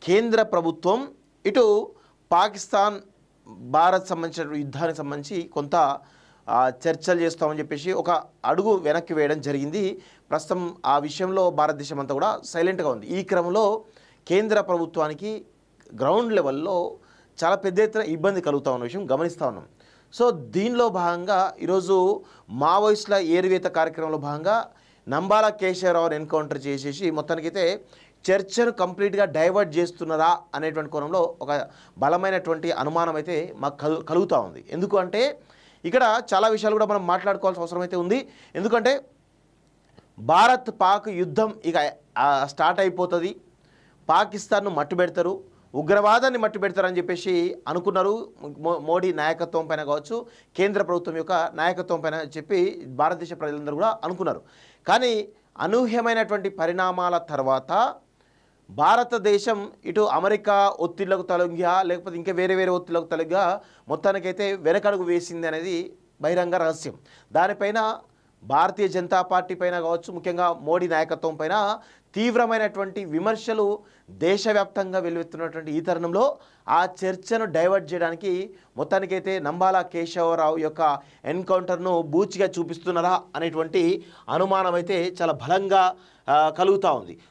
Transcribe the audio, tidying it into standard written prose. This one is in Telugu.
కేంద్ర ప్రభుత్వం ఇటు పాకిస్తాన్ భారత్ సంబంధించిన యుద్ధానికి సంబంధించి కొంత చర్చలు చేస్తామని చెప్పేసి ఒక అడుగు వెనక్కి వేయడం జరిగింది. ప్రస్తుతం ఆ విషయంలో భారతదేశం అంతా కూడా సైలెంట్గా ఉంది. ఈ క్రమంలో కేంద్ర ప్రభుత్వానికి గ్రౌండ్ లెవెల్లో చాలా పెద్ద ఎత్తున ఇబ్బంది కలుగుతూ ఉన్న విషయం గమనిస్తూ ఉన్నాం. సో దీనిలో భాగంగా ఈరోజు మావోయిస్టుల ఏరువేత కార్యక్రమంలో భాగంగా నంబాల కేశవరావుని ఎన్కౌంటర్ చేసేసి మొత్తానికైతే చర్చను కంప్లీట్గా డైవర్ట్ చేస్తున్నారా అనేటువంటి కోణంలో ఒక బలమైనటువంటి అనుమానం అయితే మాకు కలుగుతూ ఉంది. ఎందుకు అంటే ఇక్కడ చాలా విషయాలు కూడా మనం మాట్లాడుకోవాల్సిన అవసరం అయితే ఉంది. ఎందుకంటే భారత్ పాక్ యుద్ధం ఇక స్టార్ట్ అయిపోతుంది, పాకిస్తాన్ను మట్టుబెడతారు, ఉగ్రవాదాన్ని మట్టుబెడతారని చెప్పేసి అనుకున్నారు. మోడీ నాయకత్వం పైన కావచ్చు, కేంద్ర ప్రభుత్వం యొక్క నాయకత్వం పైన చెప్పి భారతదేశ ప్రజలందరూ కూడా అనుకున్నారు. కానీ అనూహ్యమైనటువంటి పరిణామాల తర్వాత భారతదేశం ఇటు అమెరికా ఒత్తిళ్లకు తలొగ్గా లేకపోతే ఇంకా వేరే ఒత్తిళ్లకు తలొగ్గా మొత్తానికైతే వెనకడుగు వేసింది అనేది బహిరంగ రహస్యం. దానిపైన భారతీయ జనతా పార్టీ పైన కావచ్చు, ముఖ్యంగా మోడీ నాయకత్వం పైన తీవ్రమైనటువంటి విమర్శలు దేశవ్యాప్తంగా వెల్లువెత్తున్నటువంటి ఈ తరుణంలో ఆ చర్చను డైవర్ట్ చేయడానికి మొత్తానికైతే నంబాల కేశవరావు యొక్క ఎన్కౌంటర్ను బూచిగా చూపిస్తున్నారా అనేటువంటి అనుమానం అయితే చాలా బలంగా కలుగుతూ ఉంది.